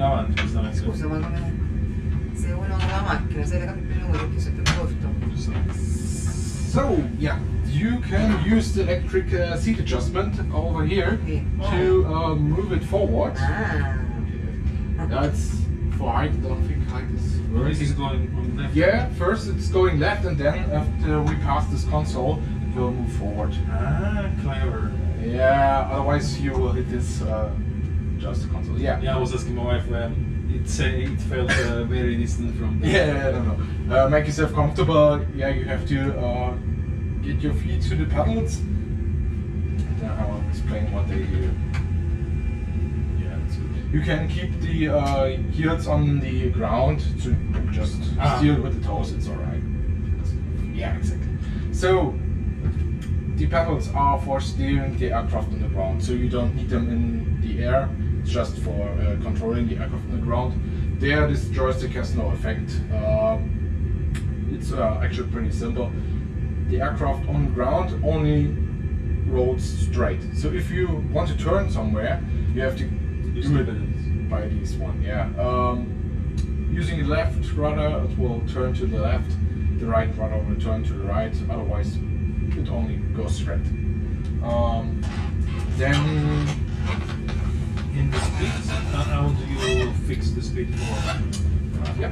in avanti giustamente. Scusa, ma come se uno ha una macchina, sei legato più lungo perché sei più corto. So, yeah, you can use the electric seat adjustment over here to move it forward. That's for height. I don't think height is. Where is it going on left? Yeah, first it's going left, and then after we pass this console, it will move forward. Ah, clever. Yeah, otherwise you will hit this just the console. Yeah. Yeah, I was asking my wife when it felt very distant from. Yeah, I don't know. Make yourself comfortable. Yeah, you have to get your feet to the pedals. And then I will explain what they do. Yeah, that's good. You can keep the heels on the ground to just steer with the toes. It's alright. Yeah, exactly. So the pedals are for steering the aircraft on the ground, so you don't need them in the air. It's just for controlling the aircraft on the ground. There, this joystick has no effect. It's actually pretty simple. The aircraft on the ground only rolls straight. So if you want to turn somewhere, you have to do it by this one. Yeah. Using the left rudder, it will turn to the left. The right rudder will turn to the right. Otherwise, it only goes straight. Then in the speed, how do you fix the speed for? Yeah.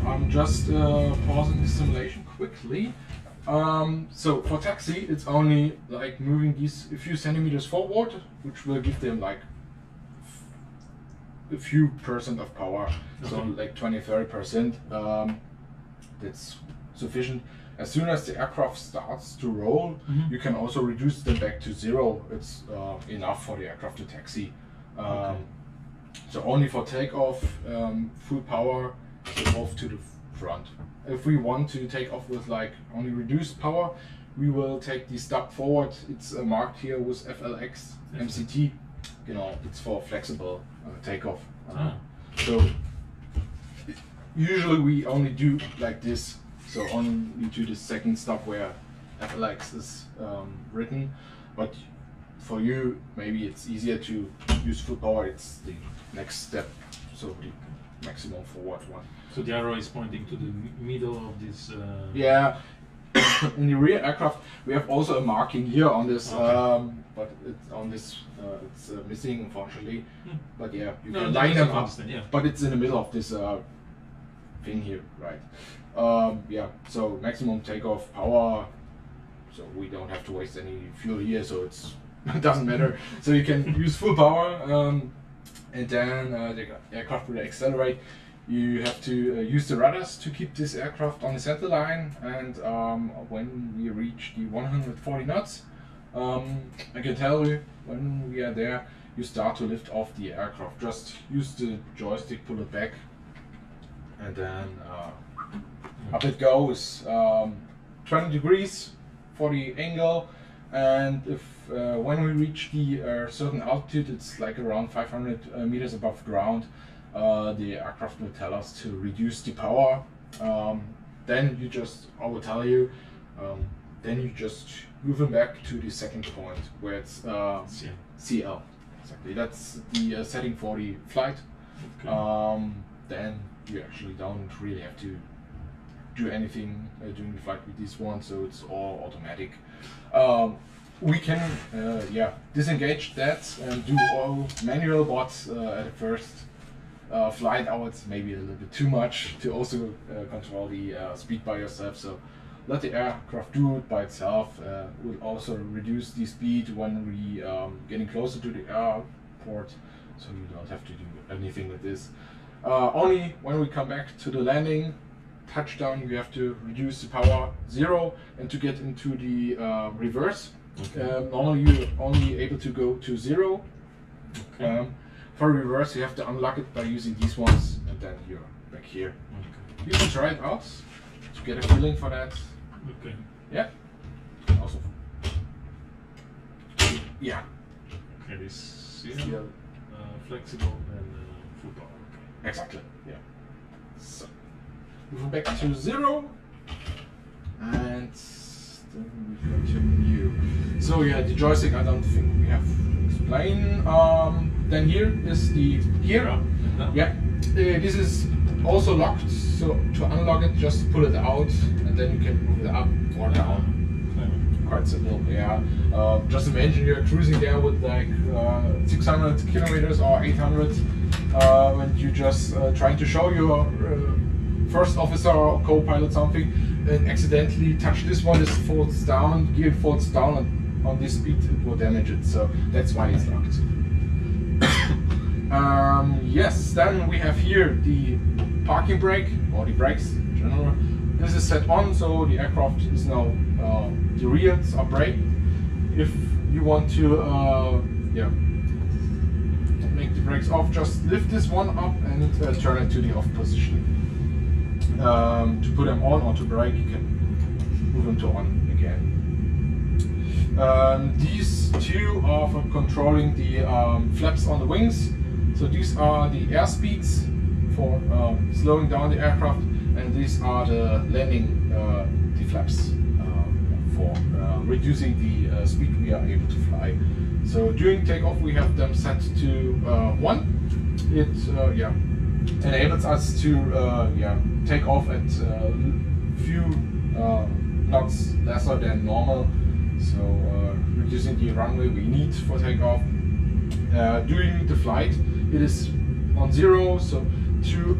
I'm just pausing the simulation quickly. So for taxi, it's only like moving these a few centimeters forward, which will give them like a few percent of power. So like 20–30%. That's sufficient. As soon as the aircraft starts to roll, you can also reduce them back to zero. It's enough for the aircraft to taxi. So only for takeoff, full power, off to the front. If we want to take off with like only reduced power, we will take the stub forward. It's marked here with FLX MCT. You know, it's for flexible takeoff. So usually we only do like this. So only to the second stop where FLX is written, but for you maybe it's easier to use full power. It's the next step, so the maximum forward one. So the arrow is pointing to the middle of this. Yeah, in the rear aircraft we have also a marking here on this, but it's on this it's missing unfortunately. But yeah, you can line them up. But it's in the middle of this thing here, right? Yeah, so maximum takeoff power, so we don't have to waste any fuel here, so it doesn't matter. So you can use full power, and then the aircraft will accelerate. You have to use the rudders to keep this aircraft on the center line, and when we reach the 140 knots, I can tell you when we are there, you start to lift off the aircraft. Just use the joystick, pull it back, and then up it goes. 20 degrees for the angle, and if when we reach the certain altitude, it's like around 500 meters above ground, the aircraft will tell us to reduce the power. Then you just, I will tell you, then you just move them back to the second point where it's CL. Exactly, that's the setting for the flight. Then you actually don't really have to do anything during the flight with this one, so it's all automatic. We can disengage that and do all manual, but at the first flight hours maybe a little bit too much to also control the speed by yourself. So let the aircraft do it by itself. Will also reduce the speed when we getting closer to the airport, so you don't have to do anything with this. Only when we come back to the landing touchdown, you have to reduce the power zero, and to get into the reverse. Normally you're only able to go to zero. For reverse, you have to unlock it by using these ones, and then you're back here. You can try it out to get a feeling for that. Yeah. Also. Yeah. Okay, this here, flexible and full power. Exactly. Yeah. So move back to zero, and then we continue. So yeah, the joystick I don't think we have to explain. then here is the gear. Yeah, this is also locked, so to unlock it, just pull it out, and then you can move it up or down. Quite simple, yeah. Just imagine you're cruising there with like 600 kilometers or 800, when you just trying to show your first officer or co-pilot something, and accidentally touch this one, this falls down, gear falls down, and on this speed it will damage it. So that's why it's locked. Yes, then we have here the parking brake, or the brakes in general. This is set on, so the aircraft is now, the rears are brake. If you want to yeah, make the brakes off, just lift this one up and turn it to the off position. To put them on or to brake, you can move them to on again. These two are for controlling the flaps on the wings. So these are the airspeeds for slowing down the aircraft, and these are the landing the flaps for reducing the speed we are able to fly. So during takeoff we have them set to 1. It yeah, enables us to yeah, take off at few knots lesser than normal, so reducing the runway we need for takeoff. During the flight it is on 0, so to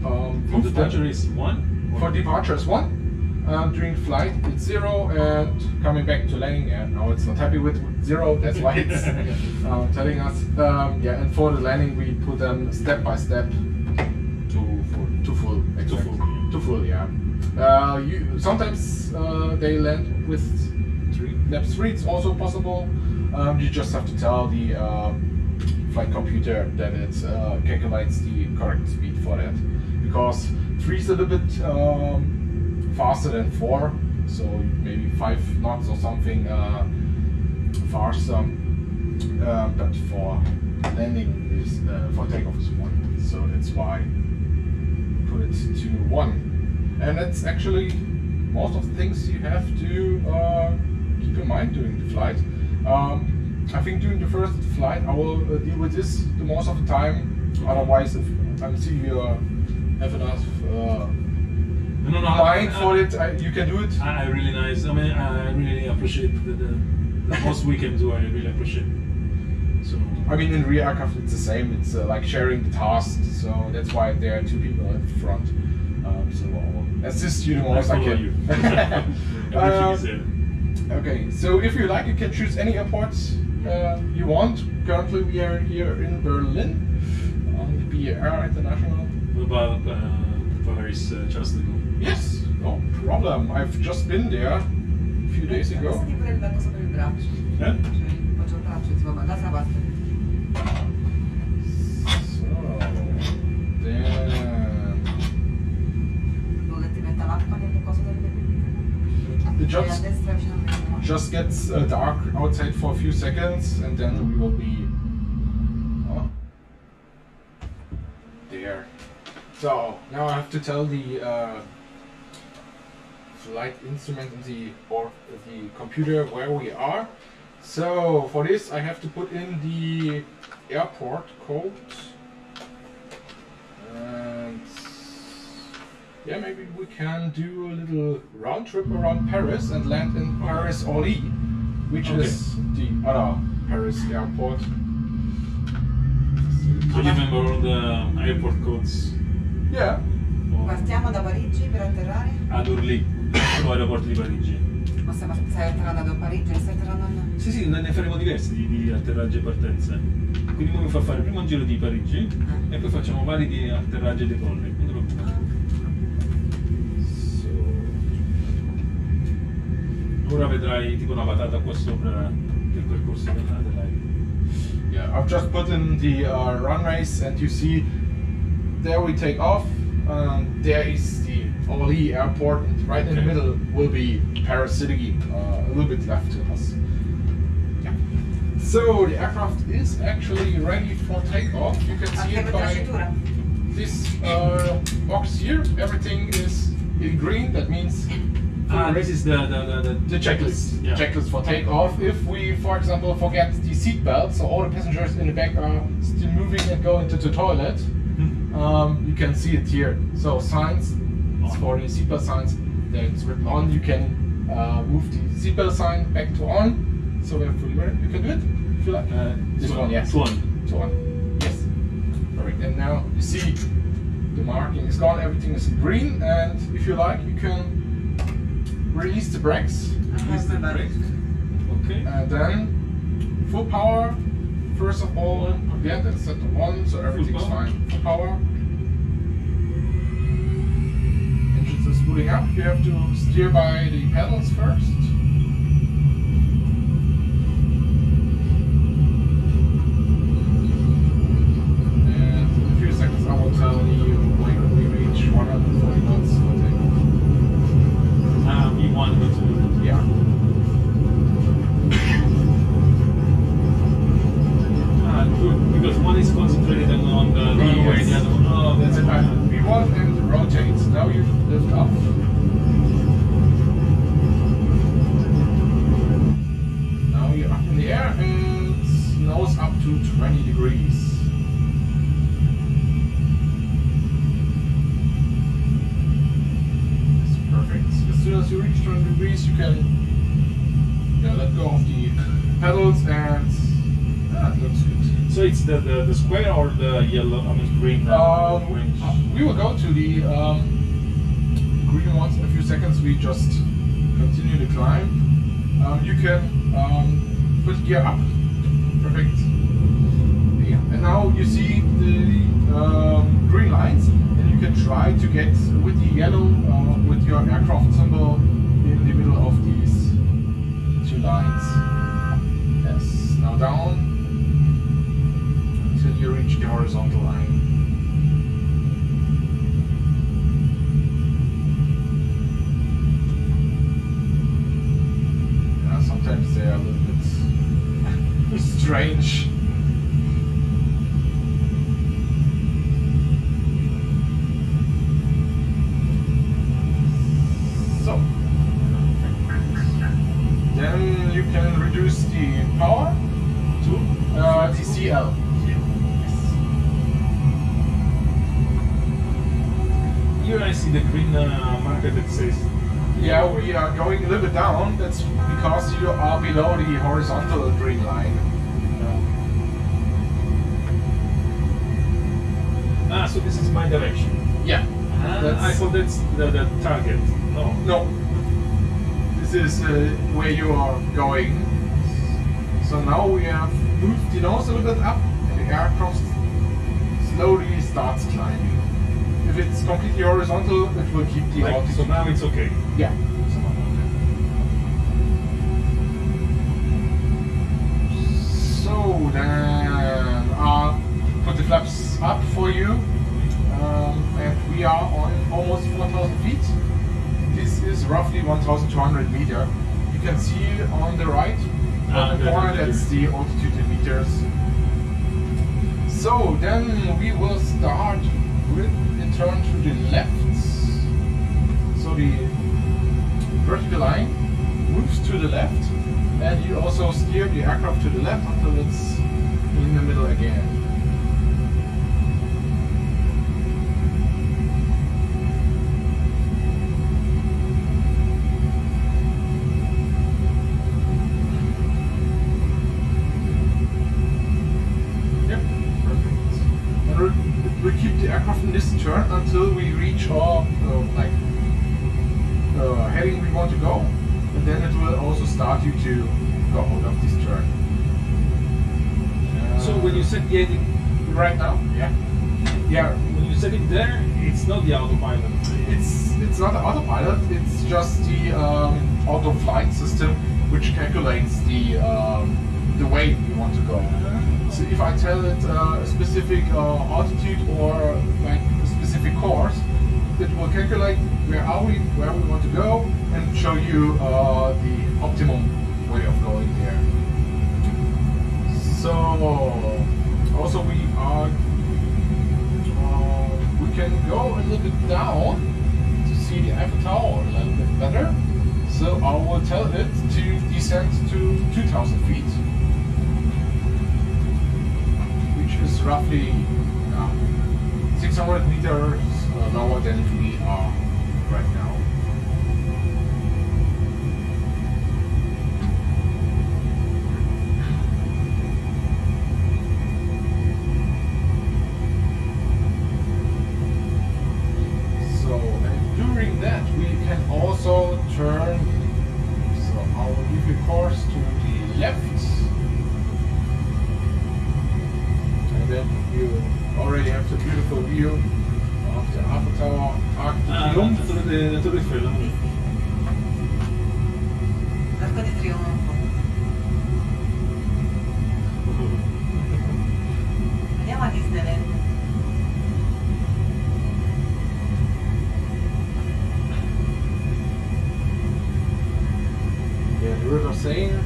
for departure is 1? For departure is 1. During flight it's 0, and coming back to landing, and now it's not happy with 0, that's why it's telling us. Yeah, and for the landing we put them step by step to full. Exactly. To full, yeah. Sometimes they land with 3. Lap 3, it's also possible. You just have to tell the flight computer that it calculates the correct speed for that, because 3 is a little bit faster than 4, so maybe 5 knots or something faster, but for landing is for takeoff is 1, so that's why put it to 1. And that's actually most of the things you have to keep in mind during the flight. I think during the first flight I will deal with this the most of the time. Otherwise, if I see you have enough mind for it, you can do it. I really nice. I mean, I really appreciate the most we can do. I really appreciate. So I mean, in rear aircraft it's the same. It's like sharing the tasks. So that's why there are 2 people at the front. So I'll assist you the most I can. Everything is there. Okay, so if you like, you can choose any airport you want. Currently we are here in Berlin on the BAR International. What about Paris, Charles de Gaulle? Yes, no problem. I've just been there a few days ago. Ti pure il becco sopra il braccio. Eh? Cioè, appoggia il braccio, ti va dall'altra parte. So, then Quello che ti metta l'acqua nelle cose delle it just gets dark outside for a few seconds, and then we will be there. So now I have to tell the flight instrument and the computer where we are. So for this I have to put in the airport code, and yeah, maybe we can do a little round trip around Paris and land in Paris Orly, which is the other Paris airport. So you remember all the airport codes? Yeah. Partiamo da Parigi per atterrare? Ad Orly, aeroporto di Parigi. Ma stai atterrando a Parigi? Non stai atterrando a... Sì, ne faremo diversi di atterraggi e partenze. Quindi noi mi fa fare prima un giro di Parigi e poi facciamo vari di atterraggi e decolli. Non ti preoccupare. Ora vedrai tipo una patata qua sopra del percorso dell'aereo. Yeah, I've just put in the runways, and you see there we take off. There is the Orly airport, and right in the middle will be Paris City, a little bit left to us. Yeah. So the aircraft is actually ready for takeoff. You can see it by this box here. Everything is in green. That means This is the checklist. Yeah. Checklist for takeoff. If we, for example, forget the seat belts, so all the passengers in the back are still moving and going to the toilet, you can see it here. So signs, it's for the seatbelt signs, that's written on. You can move the seatbelt sign back to on. So we're fully ready. You can do it if you like. This one, yes. To on. To on. Yes. Perfect. And now you see the marking is gone. Everything is in green. And if you like, you can release the brakes. Release the brakes. Okay. And then full power. First of all, yeah, that's set to on, so everything's fine. Full power. Engines are spooling up. You have to steer by the pedals first. And in a few seconds, I will tell you when we reach 140 knots. V1, V2. Yeah. Good, because one is concentrated on the runway, the other one. Oh, that's fine. V1 and rotate. Now you lift up. Now you're up in the air and nose up to 20 degrees. That's perfect. As soon as you reach 20 degrees, you can let go of the pedals and it looks good. So it's the square or the yellow, I mean green? We will go to the green ones in a few seconds. We just continue the climb. You can put gear up. Perfect. Yeah. And now you see the green lines, and you can try to get with the yellow, with your aircraft symbol in the middle of these two lines. Yes. Now down. You reach the horizontal line. Yeah, sometimes they are a little bit strange. So, then you can reduce the power to DCL. Here I see the green marker that says. Yeah, we are going a little bit down. That's because you are below the horizontal green line. So this is my direction. Yeah. I thought that's the target. No. No. This is where you are going. So now we have moved the nose a little bit up, and the aircraft slowly starts climbing. If it's completely horizontal, it will keep the altitude. So now it's okay. Yeah. So then I'll put the flaps up for you, and we are on almost 4,000 feet. This is roughly 1,200 meters. You can see on the right, on the corner, that's the altitude in meters. So then we will start with turn to the left. So the vertical line moves to the left, and you also steer the aircraft to the left until it's in the middle again. Yep, perfect. And we keep the aircraft in this turn until we reach our heading we want to go, and then it will also start you to go out of this turn. So when you set the heading right now, yeah, when you set it there, it's not the autopilot. It's not the autopilot. It's just the auto flight system which calculates the way you want to go. So if I tell it a specific altitude or like a specific course, it will calculate where we want to go, and show you the optimum way of going there. So also we can go a little bit down to see the Eiffel Tower a little bit better. So I will tell it to descend to 2,000 feet, which is roughly 600 meters lower than we are right now. Also turn, so I will give you course to the left, and then you already have the beautiful view of the Eiffel Tower, Arc de Triomphe. La Torre Eiffel. L'arco di trionfo. Andiamo a Disneyland. The River Seine.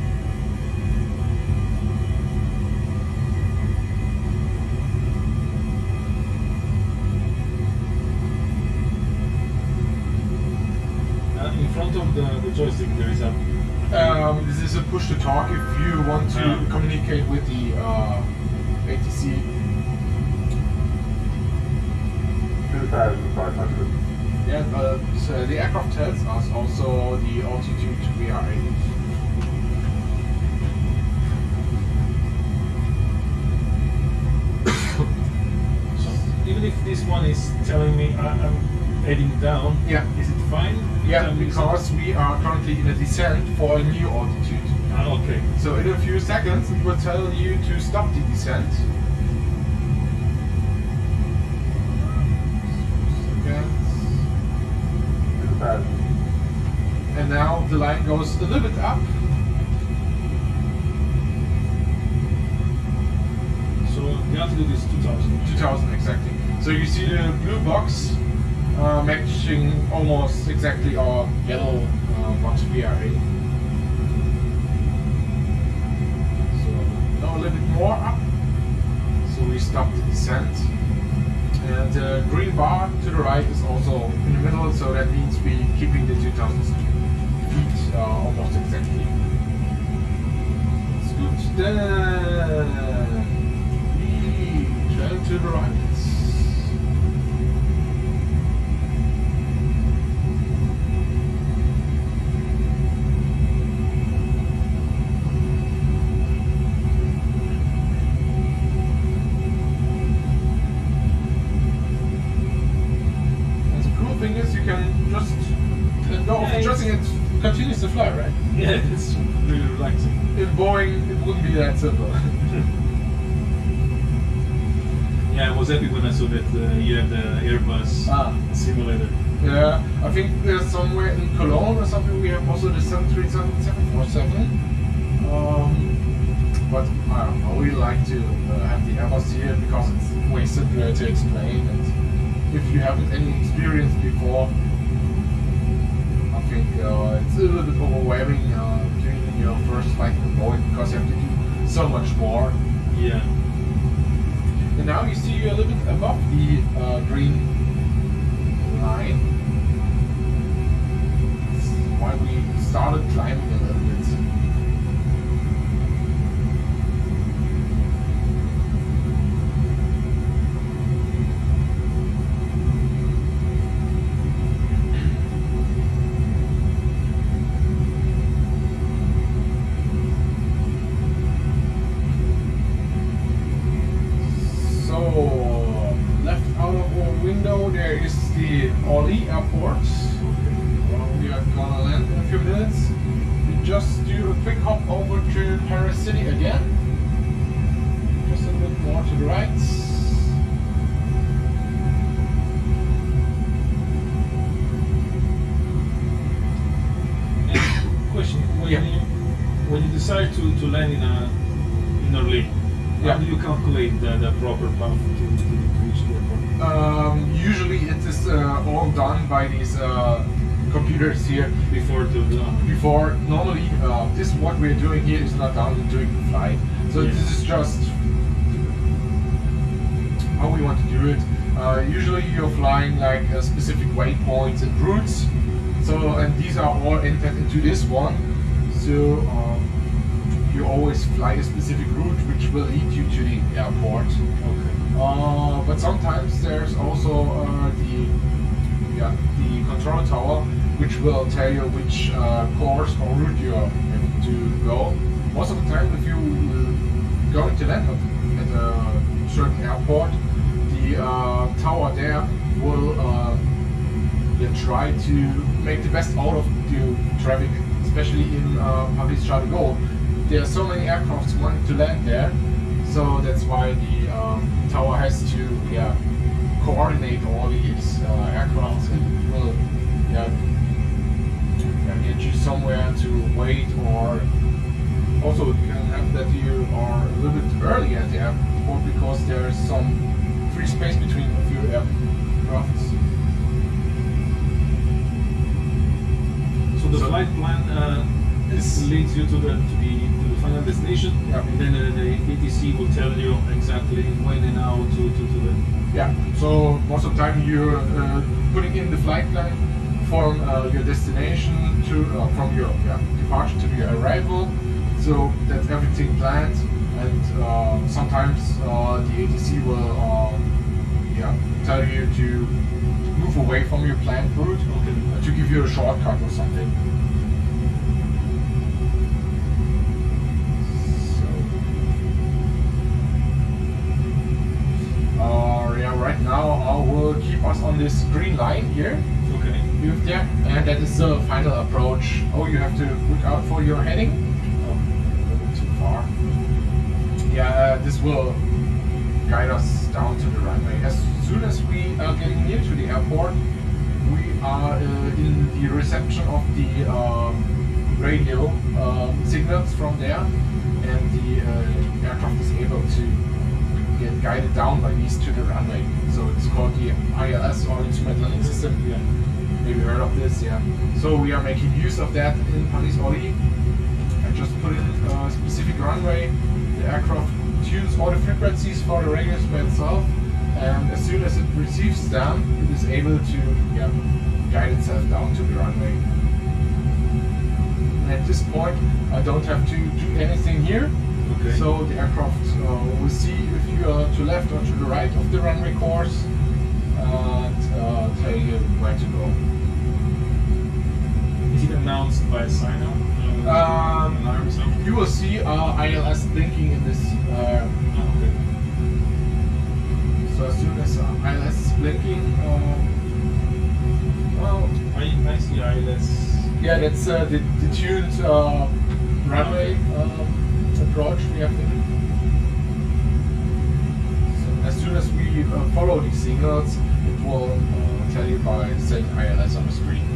In front of the joystick there is a... This is a push to talk if you want to communicate with the ATC. 2,500. Yeah, so the aircraft tells us also the altitude we are in. So even if this one is telling me I'm heading down, yeah, is it fine? Yeah, because we are currently in a descent for a new altitude. Ah, okay. So in a few seconds it will tell you to stop the descent. And now the line goes a little bit up. So the altitude is 2,000. 2,000 exactly. So you see the blue box matching almost exactly our yellow box we are in. So now a little bit more up. So we stop the descent. And the green bar to the right is also in the middle, so that means we keeping the 2,000 feet almost exactly. It's good. Then we turn to the right. Thing is, you can just let go of adjusting it continues to fly, right? Yeah, it's really relaxing. In Boeing, it wouldn't be that simple. Yeah, I was happy when I saw that you have the Airbus simulator. Yeah, I think there's somewhere in Cologne or something we have also the 737 747. But I don't know, we like to have the Airbus here because it's way simpler to explain. And if you haven't any experience before, I think it's a little bit overwhelming doing your first flight in Boeing because you have to do so much more. Yeah. And now you see a little bit above the green line. That's why we started climbing a little bit. Left out of our window there is the Orly airport. We are gonna land in a few minutes. We just do a quick hop over to Paris City again. Just a bit more to the right. Question: when you decide to land in Orly, how do you calculate the proper path to reach the airport? Usually it is all done by these computers here. Before normally this what we're doing here is not done during the flight. So this is just how we want to do it. Usually you're flying like specific waypoints and routes. So, and these are all entered into this one. So you always fly a specific route which will lead you to the airport. Okay. But sometimes there's also the control tower, which will tell you which course or route you have to go. Most of the time, if you going to land at a certain airport, the tower there will try to make the best out of the traffic, especially in Paris Charles de Gaulle. There are so many aircrafts wanting to land there, so that's why the tower has to coordinate all these aircrafts and will get you somewhere to wait, or also it can happen that you are a little bit early at the airport because there is some free space between a few aircrafts. So the flight plan leads you to the final destination, and then the ATC will tell you exactly when and how to the. Yeah. So most of the time you're putting in the flight plan from your destination to from your departure to your arrival. So that's everything planned, and sometimes the ATC will tell you to move away from your planned route, to give you a shortcut or something. Right now I will keep us on this green line here. Okay. There, and that is the final approach. Oh, you have to look out for your heading. Oh, a little bit too far. Yeah, this will guide us down to the runway. As soon as we are getting near to the airport, we are in the reception of the radio signals from there, and the aircraft is able to get guided down by these to the runway. So it's called the ILS, or Instrument Landing System. Yeah. Maybe heard of this, yeah. So we are making use of that in Paris-Orly. I just put in a specific runway. The aircraft tunes all the frequencies for the radios by itself, and as soon as it receives them, it is able to guide itself down to the runway. And at this point, I don't have to do anything here. Okay. So the aircraft will see if you are to left or to the right of the runway course, and tell you where to go. Is it announced by a sign up? You will see ILS blinking in this. Okay. So as soon as ILS is blinking, well, I see ILS. Yeah, that's the tuned runway approach we have. So as soon as we follow these signals, it will tell you by saying ILS on the screen.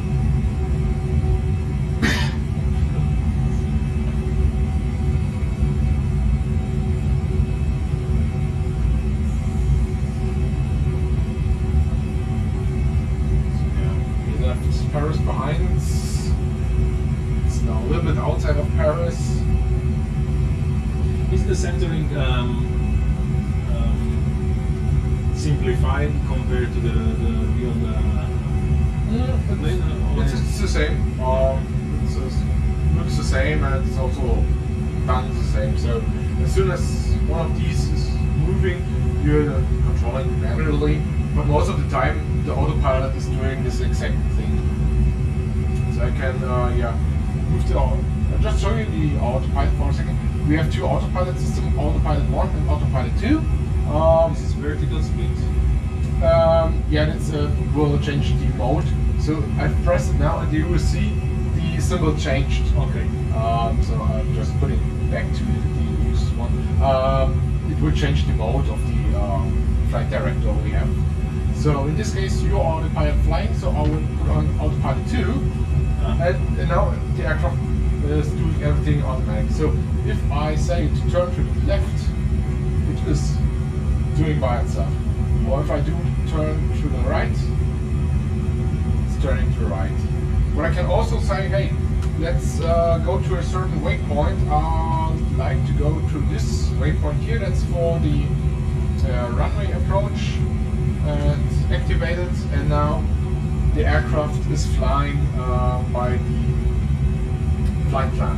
Paris behind. It's now a little bit outside of Paris. Is the centering simplified compared to the real plane? It's the same. It looks the same, and it's also done the same. So as soon as one of these is moving, you're controlling it manually. But most of the time, the autopilot is doing this exact thing. So I can, move the. I'll just show you the autopilot for a second. We have two autopilot systems, autopilot 1 and autopilot 2. This is vertical speed? That's will change the mode. So I've pressed it now, and you will see the symbol changed. Okay. So I'll just put it back to the used one. It will change the mode of the flight director we have. So in this case, you are autopilot flying, so I will put on autopilot 2, and now the aircraft is doing everything automatic. So if I say to turn to the left, it is doing by itself. Or if I do turn to the right, it's turning to the right. But I can also say, hey, let's go to a certain waypoint. I'd like to go to this waypoint here. That's for the runway approach. And activate it, and now the aircraft is flying by the flight plan.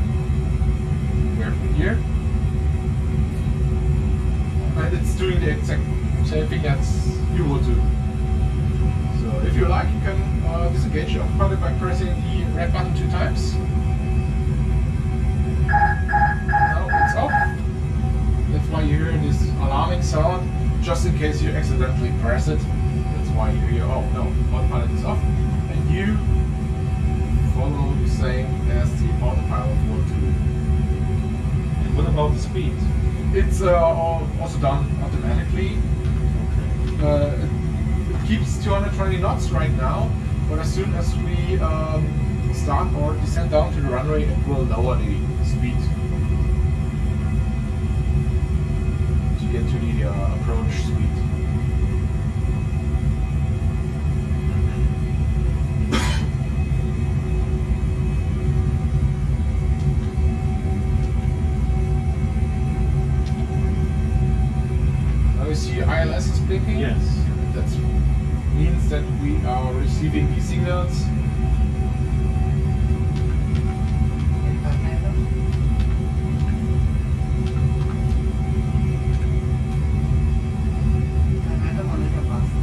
We have it here. And it's doing the exact same thing as you would do. So if you like, you can disengage your autopilot by pressing the red button 2 times. Now it's off. That's why you hear this alarming sound, just in case you accidentally press it. That's why you hear, oh no, autopilot is off. And you follow the same as the autopilot would do. And what about the speed? It's also done automatically. Okay. It keeps 220 knots right now, but as soon as we start or descend down to the runway, it will lower the speed to get to the approach speed. Now you see ILS is blinking? Yes. That means that we are receiving the signals. Il tornado. Il tornado molto basso.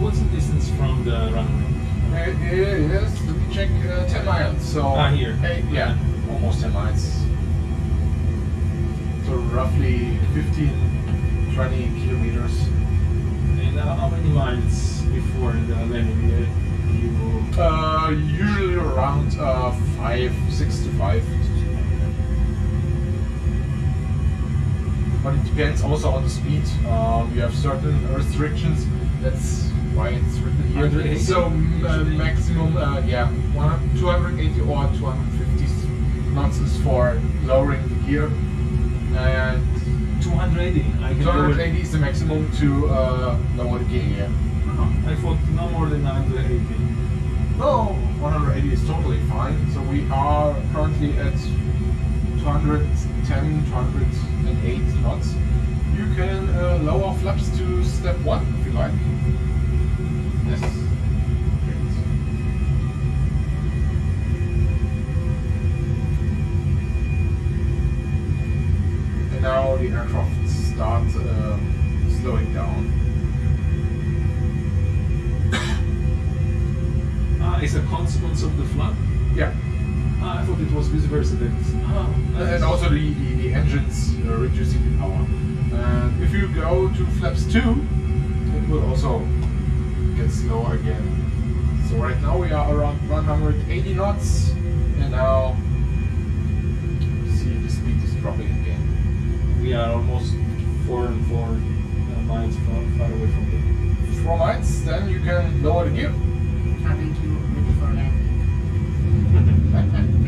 What's the distance from the runway? Yes, let me check. 10 miles. So Here. yeah, almost 10 miles. So roughly 15, 20 kilometers. And how many miles before the landing you Usually around 6 to 5. But it depends also on the speed. You have certain restrictions. That's why it's written here. 180? So maximum, yeah, 280 or 250 knots is for lowering the gear. And 280. I can 280 is the maximum to lower the gear. Yeah. Oh, I thought no more than 180. No, 180 is totally fine. So we are currently at 210, 208 knots. You can lower flaps to step 1 if you like. Yes. Great. And now the aircraft starts slowing down. Is a consequence of the flood? Yeah. I thought it was vice versa. And also the engines reducing the power. And if you go to flaps 2, it will also get slower again. So right now we are around 180 knots, and now see the speed is dropping again. We are almost 4 miles far away from the 4 miles, then you can lower the gear. Having to ready for landing.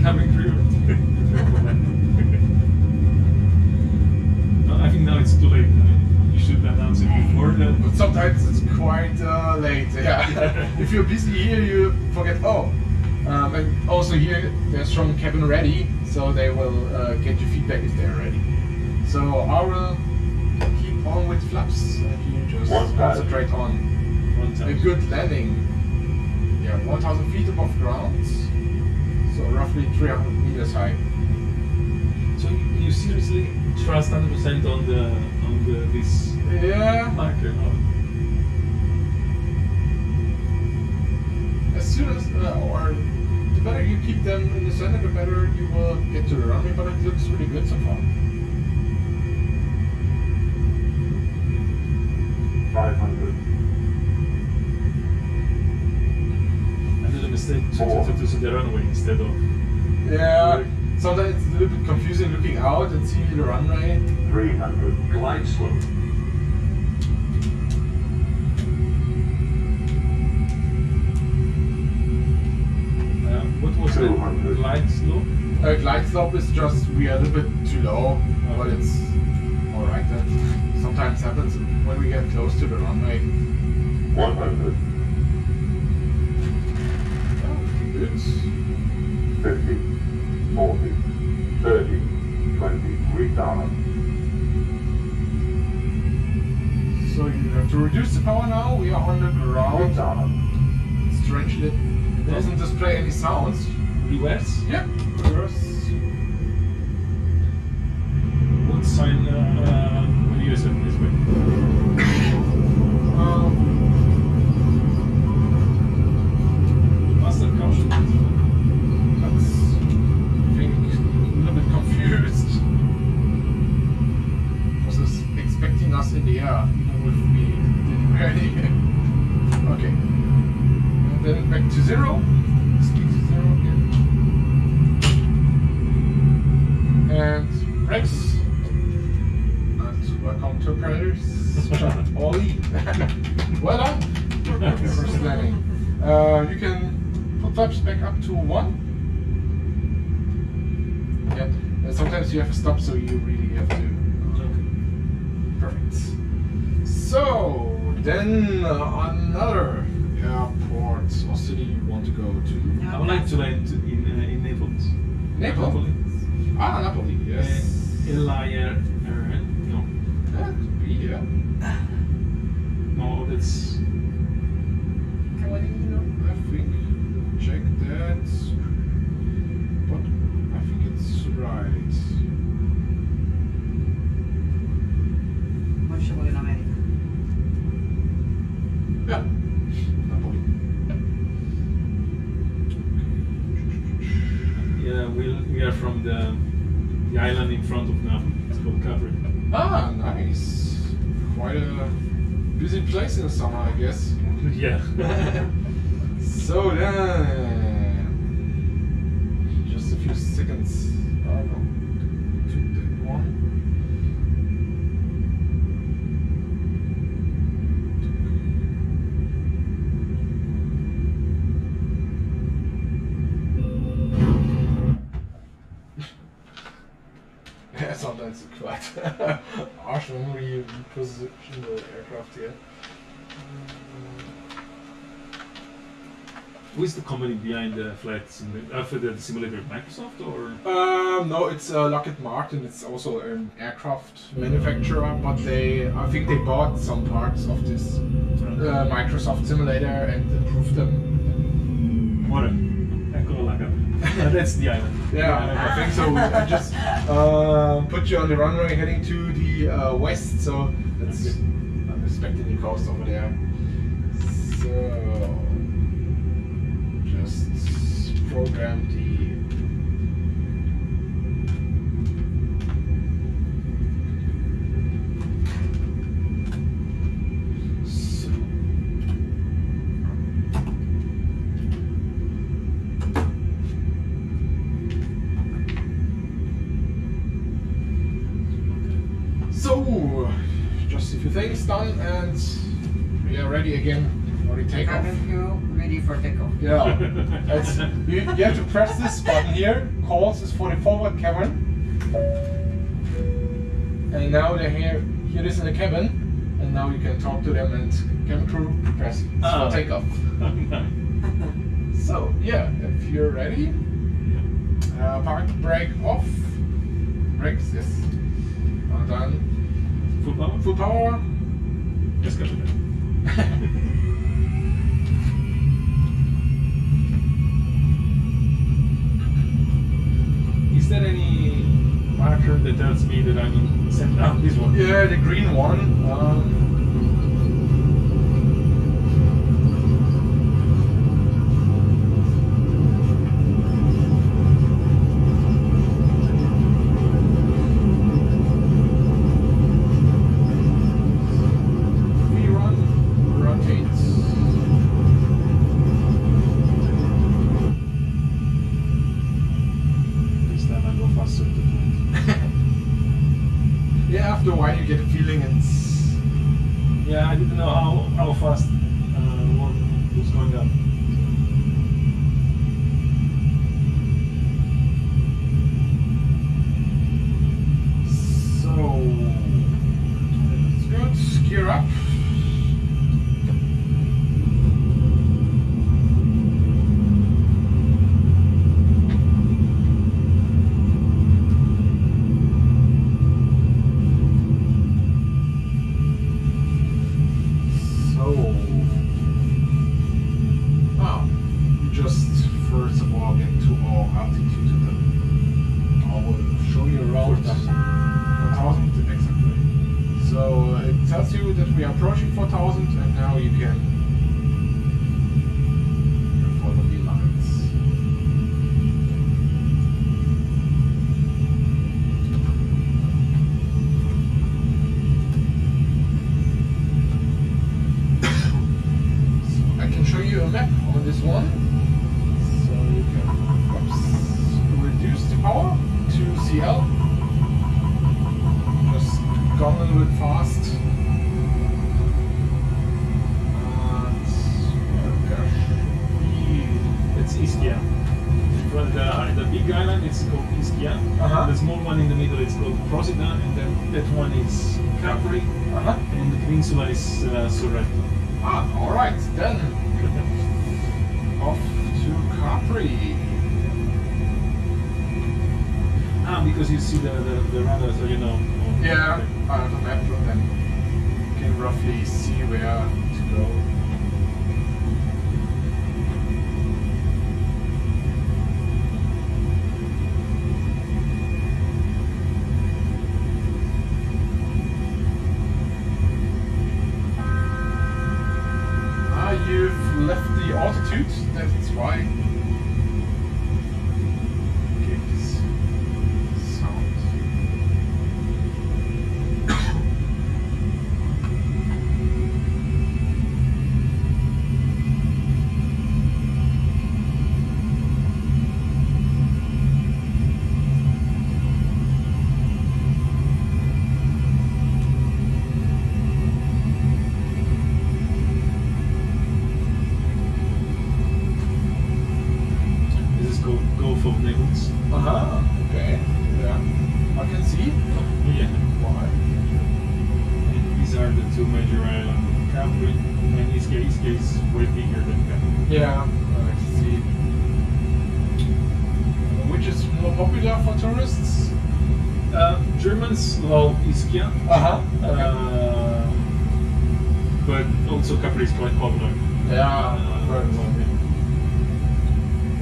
coming through. No, I think now it's too late. You should announce it before that. But sometimes it's quite late. Yeah. If you're busy here, you forget. Oh, and also here there's strong cabin ready, so they will get your feedback if they're ready. So I will keep on with flaps, and you just concentrate on a good landing. Yeah, 1,000 feet above ground, so roughly 300 meters high. So you seriously trust 100% on this marker? As soon as, or the better you keep them in the center, the better you will get to the runway. But it looks really good so far. 500. I did a mistake to the runway instead of. Yeah, sometimes it's a little bit confusing looking out and see the runway. 300. Glide slope. What was the glide slope? Glide slope is just we are a little bit too low, but it's alright. That sometimes happens when we get close to the runway. 100. Good. 50. 40. 30. 20. Retard. So you have have to reduce the power now. We are on the ground. Strangely, it doesn't display any sounds. Reverse? Yep, reverse. What sign will you use it this way? Master caution. That's, I think, a little bit confused. Was this expecting us in the air, even if we didn't really? Okay. And then back to 0. Speed to 0 again. And brakes. And welcome to Paris. Ollie. Well done. First landing. You can put flaps back up to 1. Yeah. Sometimes you have to stop, so you really have to. Perfect. So then another airport or city you want to go to? I would like to land in Naples. Naples? Ah, Napoli, yes. Liar, no. That could be, yeah. No, that's. I think, check that. But I think it's right. Non scegliamo in America. Yeah, Napoli. Yeah, we are from the island in front of Naples. It's called Capri. Ah, nice. Quite a busy place in the summer, I guess. Yeah. So then, just a few seconds. Oh no, took that one. Yeah, sometimes it's quite harsh when we reposition the aircraft here. Who is the company behind the flight simulator? For the simulator, Microsoft or? No, it's Lockheed Martin. It's also an aircraft manufacturer, but I think they bought some parts of this Microsoft simulator and improved them. What? That's the island. Yeah, I think so. I just put you on the runway heading to the west, so that's I'm expecting the coast over there. So just program the. So, just a few things done and we are ready again for the takeoff. Cabin crew ready for takeoff. Yeah, you have to press this button here. Calls is for the forward cabin. And now they hear this in the cabin. And now you can talk to them and cabin crew press for takeoff. So, yeah, if you're ready, park brake off. Brakes, yes. Done. Full power? Full power. Yes, Captain. Is there any marker that tells me that I'm set down? This one? Yeah, the green one. Yeah, after a while you get a feeling it's... Yeah, I didn't know how fast what was going up. So... That's good. Gear up. tells you that we are approaching 4,000, and now you can follow the lines. So I can show you a map on this one. So you can reduce the power to CL. Just gone a little bit fast. It's Ischia. Well, the big island is called Ischia. The small one in the middle is called Procida, and then that one is Capri, and the peninsula is Sorrento. Ah, alright, then off to Capri. Because you see the radar, so you know. Yeah, I have a map, and then you can roughly see where to go. You've left the altitude, that's why. Okay, this sound. Okay. Yeah. I can see. Yeah. Why? And these are the two major islands, Capri and Ischia. Ischia is way bigger than Capri. Yeah, I see. Which is more popular for tourists? Germans love Ischia. Okay. But also Capri is quite popular. Yeah.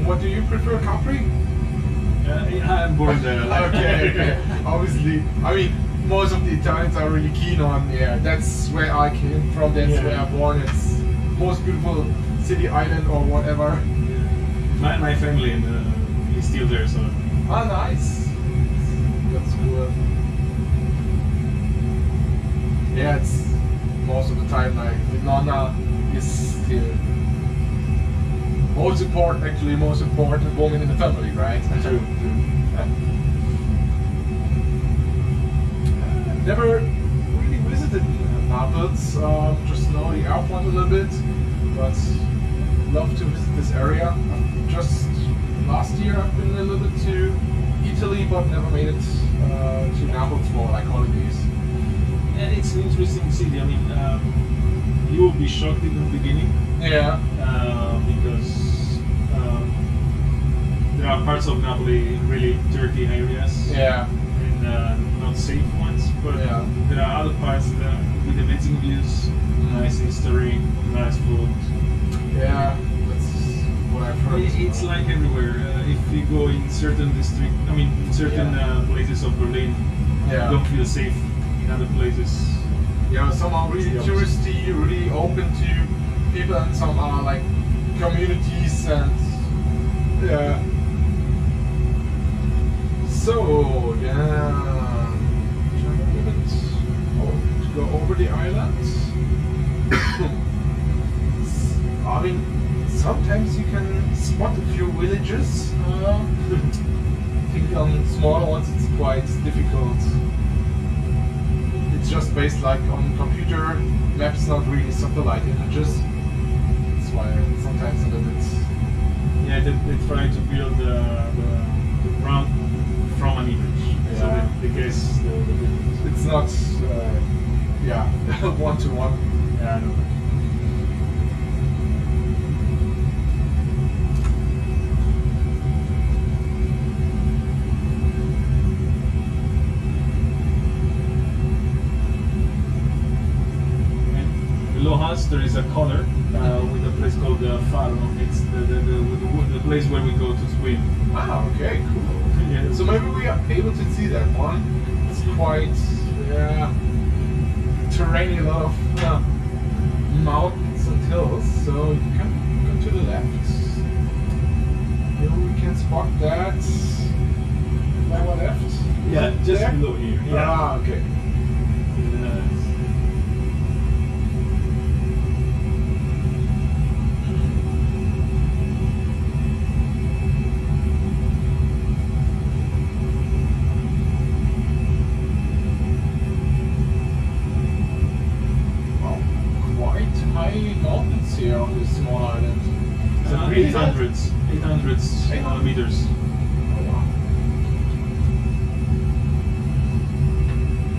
What do you prefer, Capri? I'm born there. Okay. Obviously, I mean, most of the Italians are really keen on. Yeah, that's where I came from. That's where I'm born. It's most beautiful city, island, or whatever. My family is still there, so. Ah, nice. That's cool. Yeah, it's most of the time like the nonna is still most important woman in the family, right? True. Never really visited Naples, just know the airport a little bit, but love to visit this area. Just last year I've been a little bit to Italy, but never made it to Naples for like holidays. And it's an interesting city. I mean, you will be shocked in the beginning. Yeah. Because there are parts of Napoli really dirty areas. Yeah. And not safe ones, but there are other parts that with amazing views, nice history, nice food. Yeah, that's what I've heard. It's like everywhere. If you go in certain in certain places of Berlin, you don't feel safe. In other places, some are really touristy, really open to people, and some are like communities and So to go over the islands. I mean, sometimes you can spot a few villages. I think on smaller ones it's quite difficult. It's just based like on computer maps, not really satellite images. That's why sometimes a little bit. Yeah, they try to build the ground from an image, so that they guess the it's not one to one. Yeah, I know. Lojas, there is a corner with a place called Faro. It's the place where we go to swim. Ah, okay, cool. Yeah. So maybe we are able to see that one. It's quite terrain, a lot of mountains and hills, so you can go to the left. Here we can spot that lower left. Yeah, just there? below here. Yeah. Ah, okay. Mountains here on this small island. 800 meters. Oh, wow.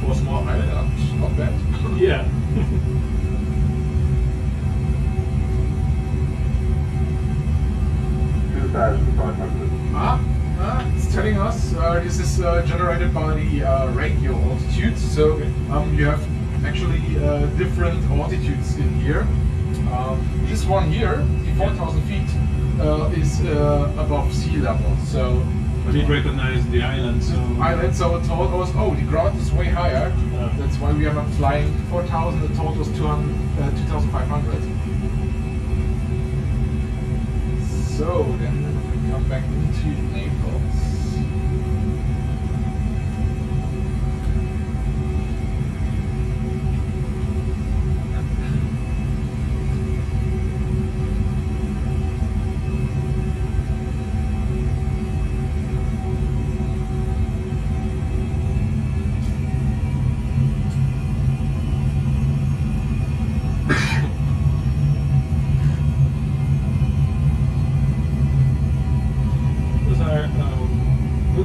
For a small island, not bad. Yeah. 2,500. It's telling us this is generated by the radio altitude. So you have actually different altitudes in here. This one here, the 4,000 feet, is above sea level. So But it recognized the island, so... Island, so it told us, oh, the ground is way higher. That's why we are not flying 4,000, the total was 2,500. So then we come back into Naples.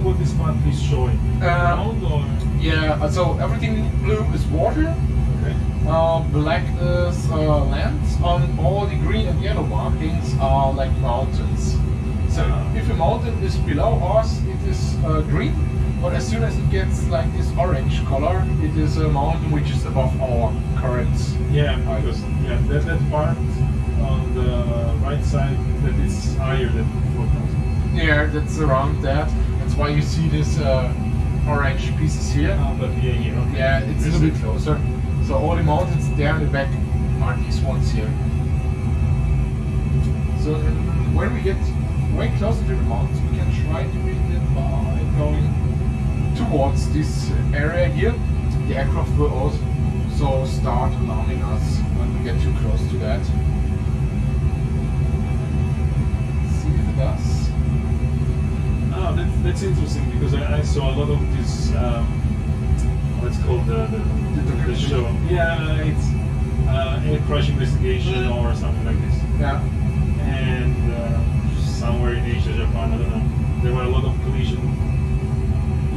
What this map is showing? Ground or? Yeah, so everything blue is water. Okay. Black is land. On all the green and yellow markings are like mountains. So if a mountain is below us, it is green. But as soon as it gets like this orange color, it is a mountain which is above our current. Yeah, because that part on the right side that is higher than 4,000. Yeah, that's around that. That's why you see this orange pieces here. But here, okay. Yeah, it's a little bit closer. So all the mountains there in the back are these ones here. So when we get way closer to the mountains, we can try to read it by going towards this area here. The aircraft will also start alarming us when we get too close to that. Let's see if it does. Oh, that's interesting because I saw a lot of this. What's called the show? Yeah, it's air crash investigation or something like this. Yeah. And somewhere in Asia, Japan, I don't know. There were a lot of collision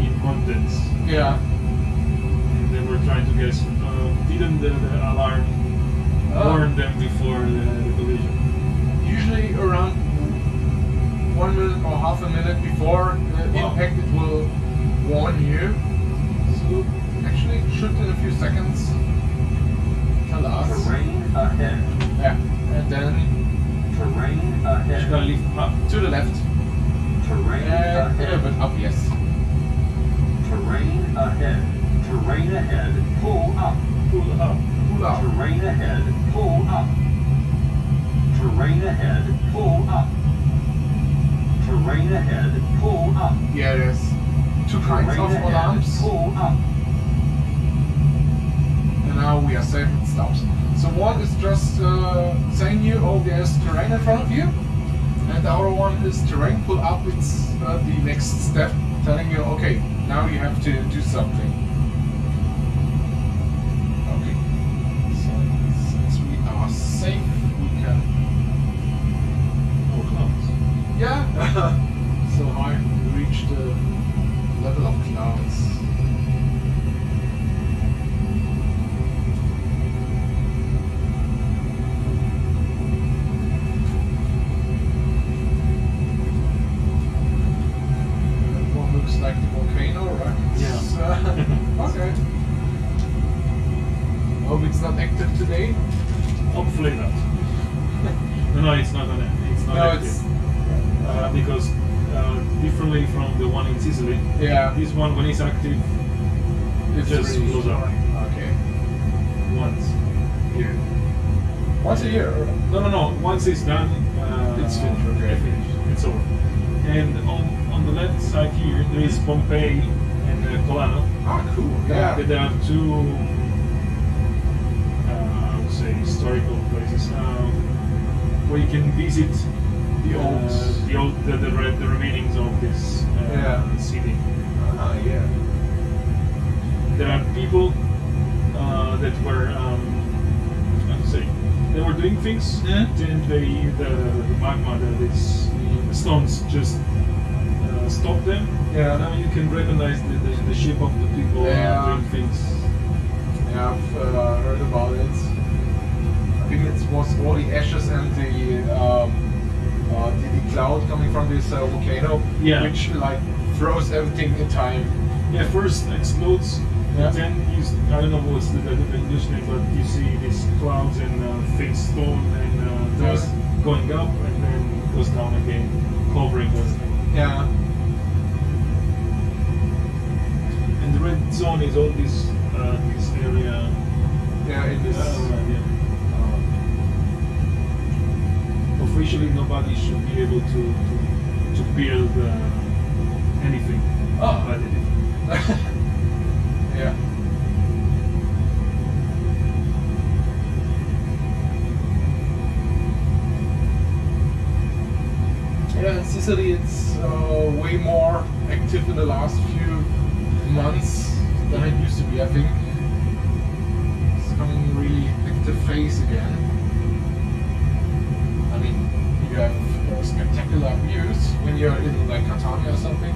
in mountains. Yeah. And they were trying to guess. Didn't the alarm warn them before the collision? Usually around 1 minute or half a minute before the impact, it will warn you. So actually, it should in a few seconds tell us. Terrain ahead. Yeah, and then Terrain ahead. Should I lift up? to the left Terrain and a little ahead. bit up. Yes. Terrain ahead. Terrain ahead. Pull up. Pull up. Pull up. Terrain ahead. Pull up. Terrain ahead. Pull up. Terrain ahead. Pull up. Yeah, there's two kinds Terrain of ahead. alarms, Pull up. and now we are safe. It stops. So one is just saying you, oh, there's terrain in front of you, and the other one is terrain. Pull up. It's the next step, telling you, okay, now you have to do something. Okay. So since we are safe, we can. Oh, clouds. Yeah. So high, we reach the level of clouds. That one looks like the volcano, right? Yeah. Okay. Hope it's not active today. Hopefully not. No, it's not gonna. It's not No, active. it's Because differently from the one in Sicily, yeah. this one when it's active, it It's just really blows up. Okay. once a year. Once a year? No. Once it's done, It's finished. Okay. it's finished. It's over. And on the left side here, there is Pompeii and Colano. Ah, cool. Yeah. There are two, I would say, historical places where you can visit the remainings of this city. Ah, yeah. There are people that were, how to say, they were doing things, and the magma, these stones just stopped them. Yeah. Now you can recognize the shape of the people doing things. Yeah, I've heard about it. I think it was all the ashes and the cloud coming from this volcano, which like throws everything in time. Yeah, first explodes, then I don't know what's the English name, but you see these clouds and things, stone and dust going up, and then goes down again, covering everything. Yeah. And the red zone is all this area. Yeah, in this. Officially, nobody should be able to build anything. But they did. Yeah. Yeah, in Sicily it's way more active in the last few months than it used to be, I think. It's coming really active phase again. I mean, you have spectacular views when you're in like Catania or something,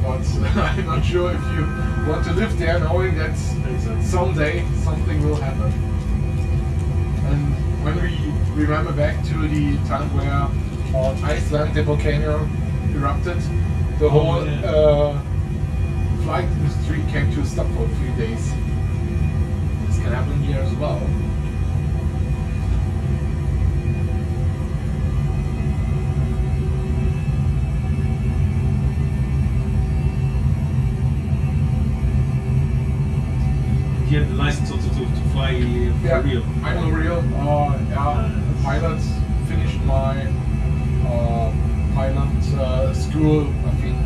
but I'm not sure if you want to live there knowing that someday something will happen. And when we remember back to the time where on Iceland the volcano erupted, the whole flight industry came to a stop for a few days. This can happen here as well. You have the license also to fly for real. I'm a real pilot. Finished my pilot school, I think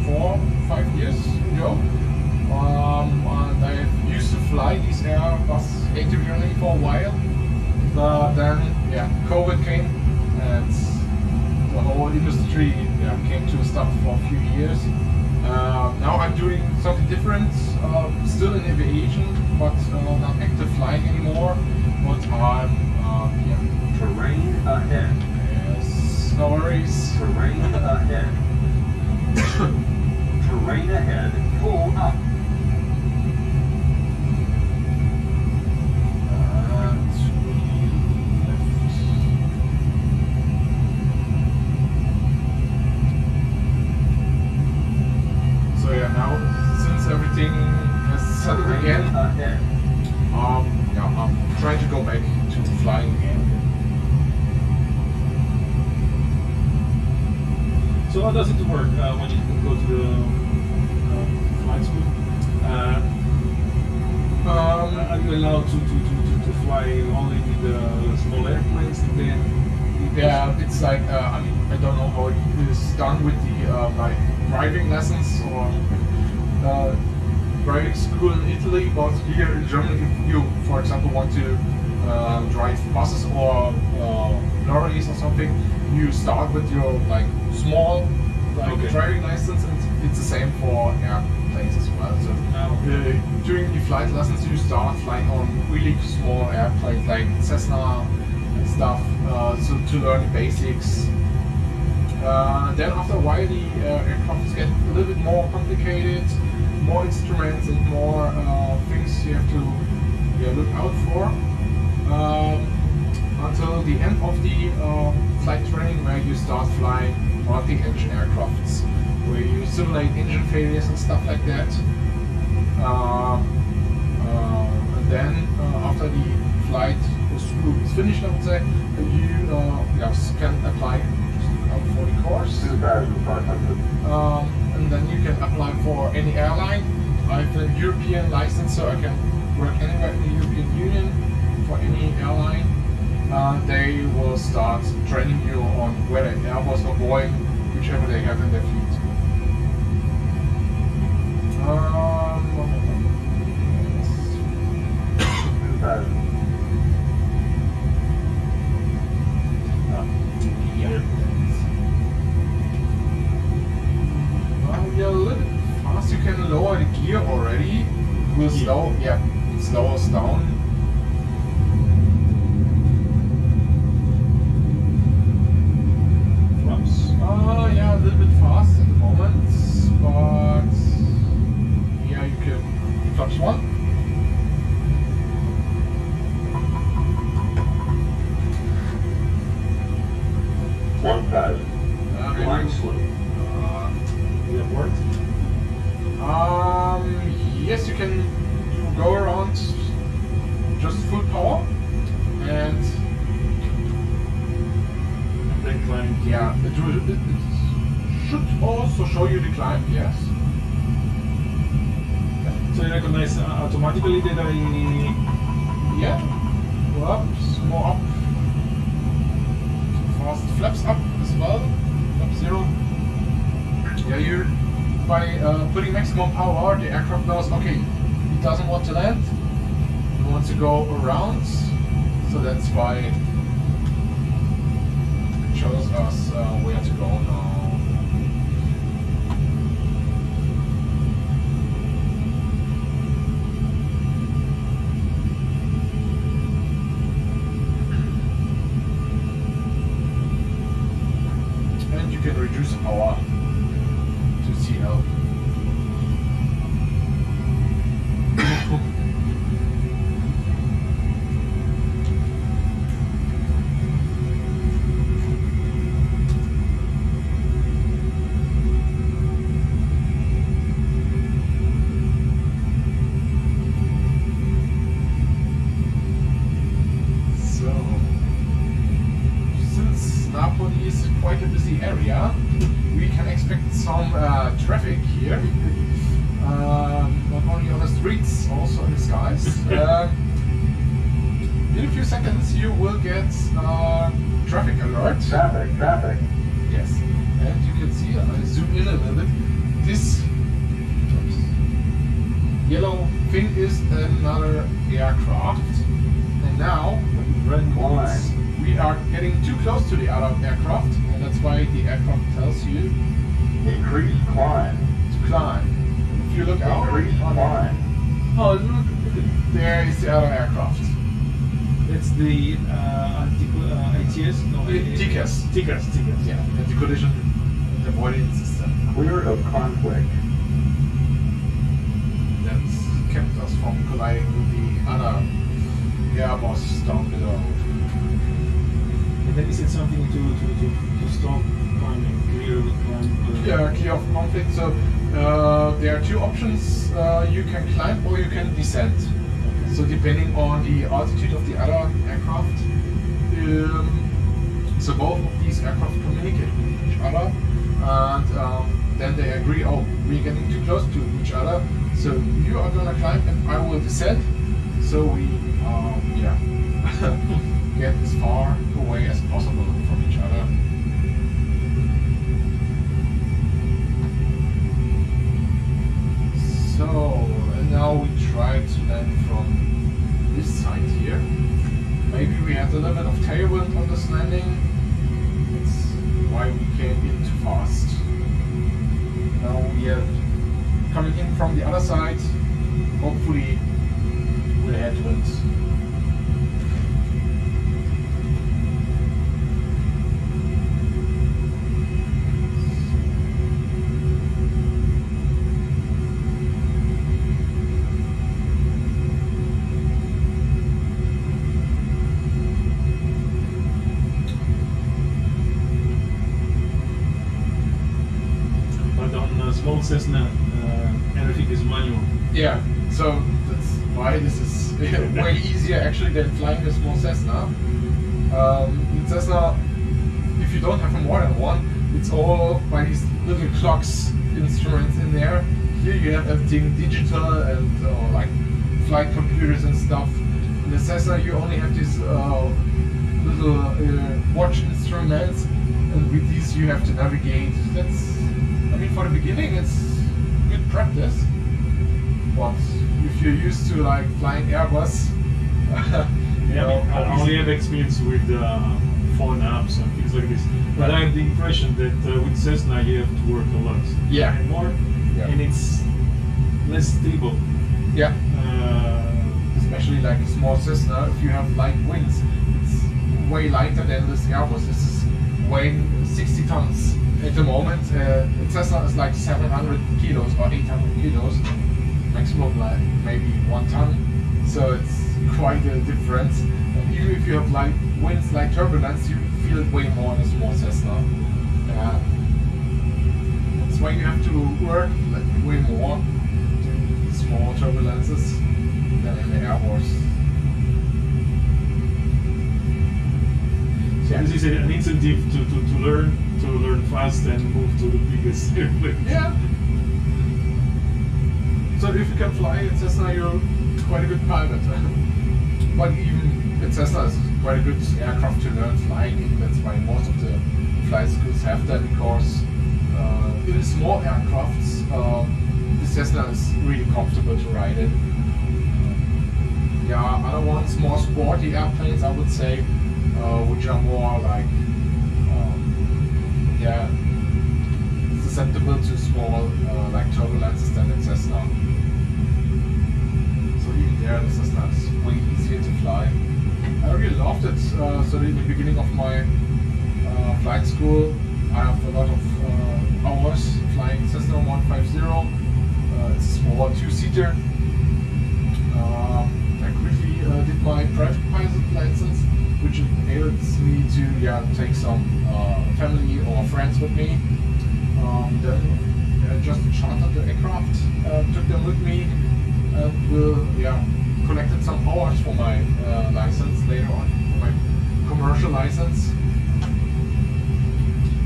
4-5 years ago. And I used to fly these Airbus A320 for a while. Then COVID came and the whole industry came to a stop for a few years. Now I'm doing something different, still in aviation, but not active flying anymore. But I'm Terrain ahead. Yes, no worries. Terrain ahead. Terrain ahead. Pull up. So yeah, now since everything has settled again, I'm trying to go back to flying again. So how does it work when you go to the flight school? Are you allowed to fly only with the small airplanes and then? Yeah, it's like I mean, I don't know how it is done with the like driving lessons or driving school in Italy, but here in Germany, if you, for example, want to drive buses or lorries or something, you start with your like small driving license, and it's the same for airplanes as well. So during the flight lessons, you start flying on really small airplanes like Cessna and stuff, so to learn the basics. Then after a while, the aircrafts get a little bit more complicated, more instruments and more things you have to look out for. Until the end of the flight training, where you start flying multi-engine aircrafts, where you simulate engine failures and stuff like that. And then after the flight school is finished, I would say, you can apply for the course. And then you can apply for any airline. I have a European license, so I can work anywhere in the European Union for any airline, they will start training you on whether Airbus or Boeing, whichever they have in their fleet. You're a little bit fast. You can lower the gear already. Will slow, slow us down. Flaps? Yeah, a little bit fast at the moment, but yeah, you can. Flaps 1. Line slope. Will it work? Yes, you can go around just full power and Then climb. yeah, it should also show you the climb, yes. So you recognize automatically that Yeah, go up, more up. Fast flaps up as well, flap 0. Yeah, you by putting maximum power, the aircraft knows, okay, it doesn't want to land, it wants to go around, so that's why it shows us where to go now. And you can reduce the power to CL. So, since Napoli is quite a busy area, we can expect some traffic here. Not only on the streets, also in the skies. In a few seconds you will get traffic alert. Traffic. Yes, and you can see, I zoom in a little bit, this yellow thing is another aircraft. And now we are getting too close to the other aircraft, and that's why the aircraft tells you Increase climb. to climb. If you look out, Increase climb. Oh, look, there is the other aircraft. it's the ATS? No, TCAS. TCAS. Yeah, and the collision avoidance system. Clear of conflict. That's kept us from colliding with the other Airbus down below. And then is it something to stop climbing, clear the climb? Yeah, clear of conflict. So there are two options. You can climb or you can descend. So depending on the altitude of the other aircraft. So both of these aircraft communicate with each other, and then they agree, oh, we're getting too close to each other, so you are gonna climb and I will descend. So we get as far away as possible from each other. So, and now we try to land from this side here. Maybe we had a little bit of tailwind on this landing. That's why we came in too fast. Now we are coming in from the other side. Hopefully we'll headwind. Small Cessna, everything is manual. Yeah, so that's why this is way easier actually than flying a small Cessna. In Cessna, if you don't have a more than one, it's all by these little clocks instruments in there. Here you have everything digital and like flight computers and stuff. In the Cessna, you only have these little watch instruments, and with these you have to navigate. That's, I mean, for the beginning, it's good practice. But if you're used to like flying Airbus, I only have experience with phone apps and things like this. But I have the impression that with Cessna you have to work a lot. Yeah. And more, and it's less stable. Yeah. Especially like a small Cessna, if you have light wings, it's way lighter than this Airbus. This is weighing 60 tons at the moment. Cessna is like 700 kilos or 800 kilos. Maximum like maybe 1 ton. So it's quite a difference. And even if you have light winds, like turbulence, you feel it way more in a small Cessna. That's why you have to work like way more in small turbulences than in the Airbus. So this is an incentive to learn fast and move to the biggest airplane. Yeah. So if you can fly in Cessna, you're quite a good pilot. But even in Cessna is quite a good aircraft to learn flying in. That's why most of the flight schools have that, because in small aircrafts, the Cessna is really comfortable to ride in. Other ones, more sporty airplanes, I would say, which are more like, susceptible to small like turbulences than the Cessna. So even there, the Cessna is way easier to fly. I really loved it. So in the beginning of my flight school, I have a lot of hours flying Cessna 150. It's a small 2-seater. I quickly did my private pilot license, which enables me to take some family or friends with me. Then I just chartered the aircraft, took them with me, and collected some hours for my license later on, for my commercial license.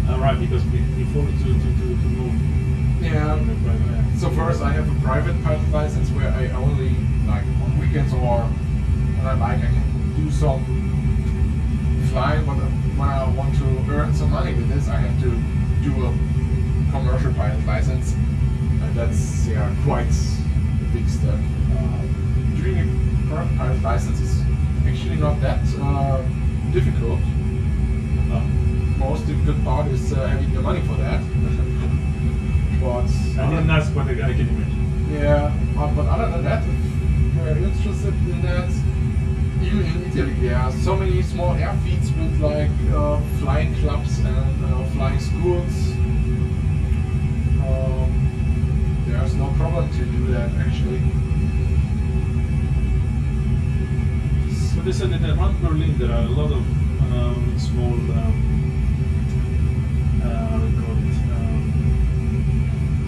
Right, because before to move. Yeah. So first I have a private pilot license where I only, like on weekends or when I can do some flying, but when I want to earn some money with this, I have to do a commercial pilot license, and that's quite a big step. Doing a private pilot license is actually not that difficult. Most difficult part is having the money for that. But I didn't ask, but I can imagine. Yeah, but other than that, if you're interested in that, even in Italy, there are so many small airfields with like flying clubs and flying schools. There's no problem to do that actually. So they said that around Berlin there are a lot of small,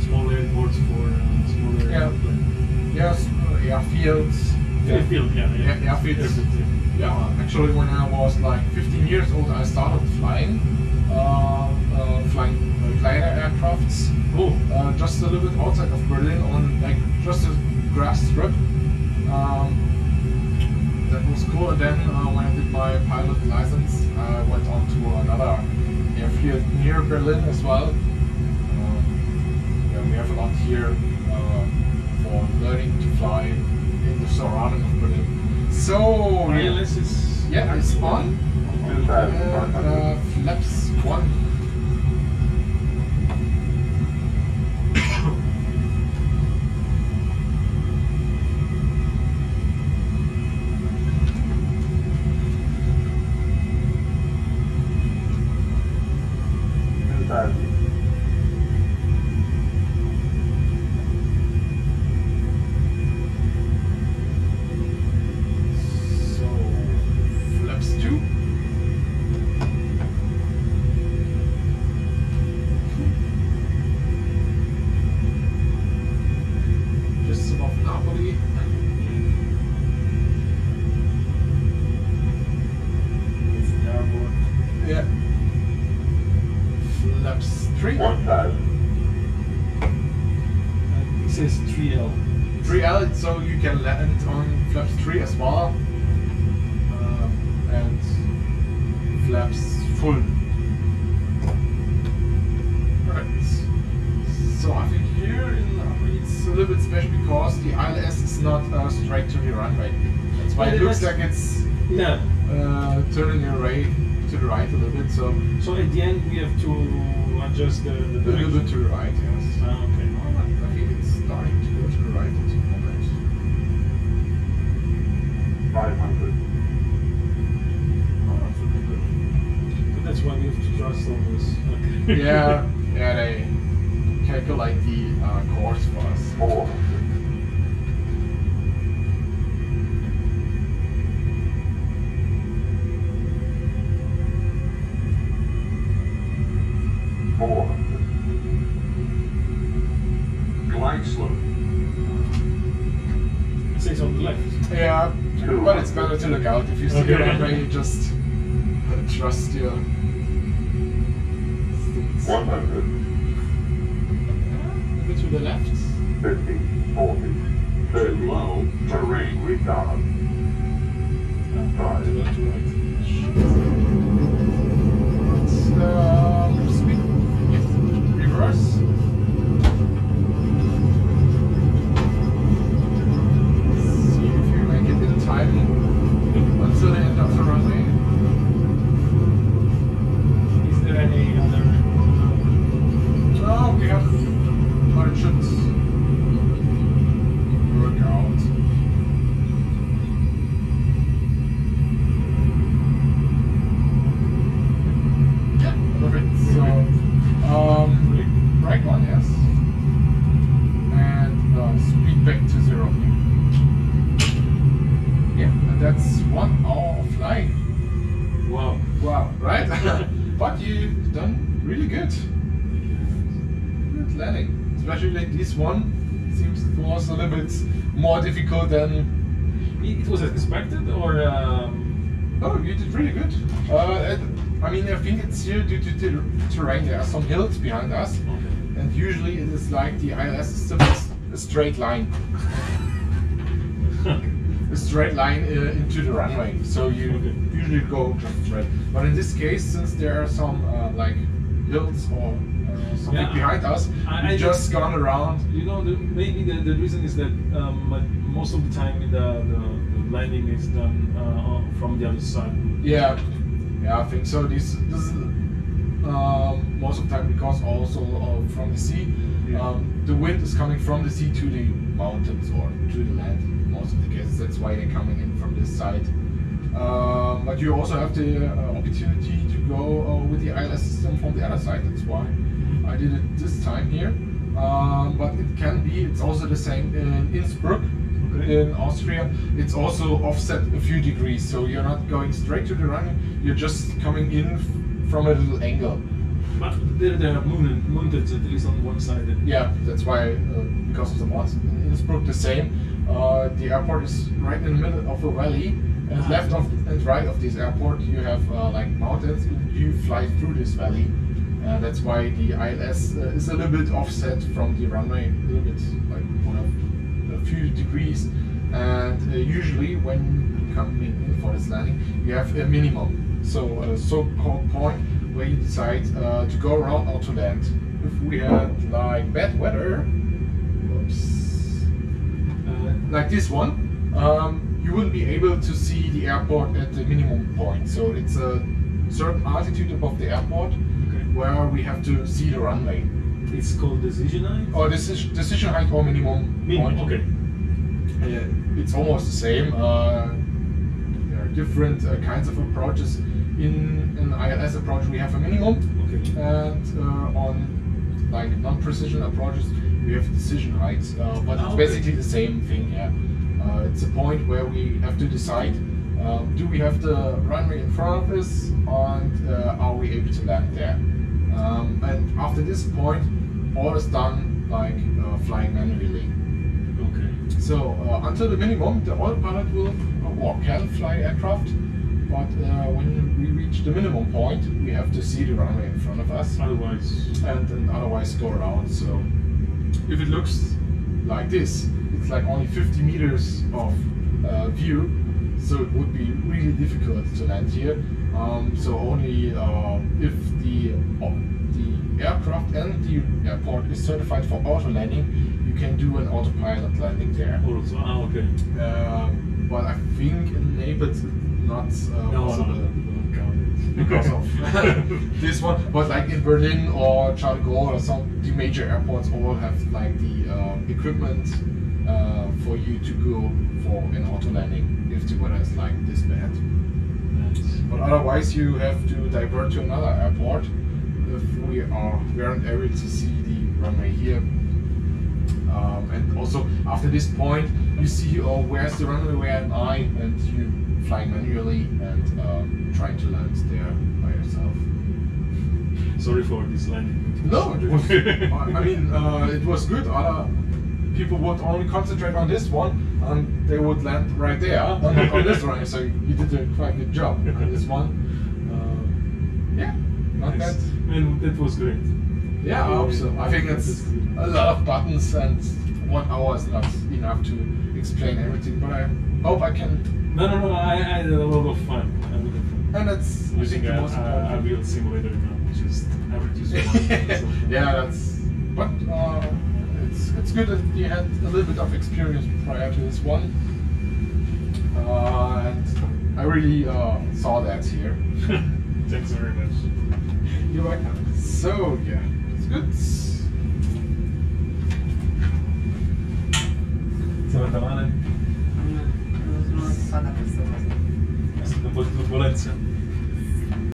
small airports for smaller airplanes. Yes, airfields. Airfield, Airfields. Yeah, actually when I was like 15 years old, I started flying glider aircrafts. Just a little bit outside of Berlin on like just a grass strip. That was cool. And then when I did my pilot license, I went on to another airfield near Berlin as well. We have a lot here for learning to fly in the surrounding of Berlin. So ILS is it's on. Flaps 1. Flaps 3. 1000. It says 3L. 3L, so you can land on flaps 3 as well, and flaps full. Right. So I think here in it's a little bit special because the ILS is not straight to the runway. That's why it looks like it's turning away to the right a little bit. So at the end we have to adjust the a little bit to the right, yes. Okay. I think it's starting to go to the right at the moment. 500. Oh, that's okay, good. So that's why we have to trust all this. Okay. Yeah, they calculate the course for us. 400. 400. Glide slope. It says on the left. Yeah, but it's better to look out. If you see the runway, you just trust your instincts. 100. A bit to the left. 50. 40. Too 30. low. Terrain. Retard. To 5. the right. Speed. Yes. Reverse. See if you make it in time until the end of the runway. Is there any other? Oh, we have, but it should work out. Yeah, perfect. So, right one, yes. And speed back to 0. Yeah, and that's 1 hour of flying. Wow. Wow, right? But you've done really good. Good landing. Especially like this one seems it was a little bit more difficult than. It was expected, or? Oh, you did really good. I mean, I think it's here due to the terrain. There are some hills behind us, Okay. and usually it is like the ILS system is a straight line. A straight line into the runway, so you usually go just straight. But in this case, since there are some like hills or something behind us, we just gone around. You know, maybe the reason is that most of the time the landing is done from the other side. Yeah, I think so. This is most of the time because also from the sea. Yeah. The wind is coming from the sea to the mountains or to the land. Most of the cases, that's why they're coming in from this side. But you also have the opportunity to go with the ILS system from the other side. That's why I did it this time here. But it can be. It's also the same in Innsbruck. In Austria, it's also offset a few degrees, so you're not going straight to the runway, you're just coming in from a little angle. But they are mounted at least on one side. Yeah, that's why, because of the mountains. In Innsbruck, the same. The airport is right in the middle of a valley, and left of and right of this airport you have like mountains, and you fly through this valley. That's why the ILS is a little bit offset from the runway, a little bit like a few degrees, and usually when you come in for this landing you have a minimum, so a so-called point where you decide to go around or to land. If we had like bad weather, like this one, you wouldn't be able to see the airport at the minimum point, so it's a certain altitude above the airport where we have to see the runway. It's called decision height? Or decision height or minimum point. Okay. It's almost the same. There are different kinds of approaches. In an ILS approach we have a minimum, and on like non-precision approaches we have decision heights. But it's basically the same thing. Yeah. It's a point where we have to decide: do we have the runway in front of us, and are we able to land there? And after this point, all is done like flying manually. Okay. So until the minimum, the autopilot will or can fly aircraft, but when we reach the minimum point, we have to see the runway in front of us. Otherwise, and otherwise go around. So if it looks like this, it's like only 50 meters of view, so it would be really difficult to land here. So only if the aircraft and the airport is certified for auto landing, you can do an autopilot landing there. Also, okay. But I think in Naples it's not possible. No, because of this one, but like in Berlin or Charles de Gaulle or some the major airports all have like the equipment for you to go for an auto landing if the weather is like this bad. Nice. But otherwise you have to divert to another airport if we aren't able to see the runway here. And also after this point you see where's the runway, where am I, and you fly manually and trying to land there by yourself. Sorry for this landing. No, it was, I mean it was good. Other people would only concentrate on this one and they would land right there on this runway, so you did a quite good job on this one. Yeah, not Nice. bad. Man, that was great. Yeah, I hope so. I think it's a lot of buttons and 1 hour is not enough to explain everything, but I hope I can. No, I had a lot of fun. And it's Using the most a important. real simulator now, just average user. Yeah, that's. But it's good that you had a little bit of experience prior to this one, and I really saw that here. Thanks very much. You're welcome. So yeah, it's good.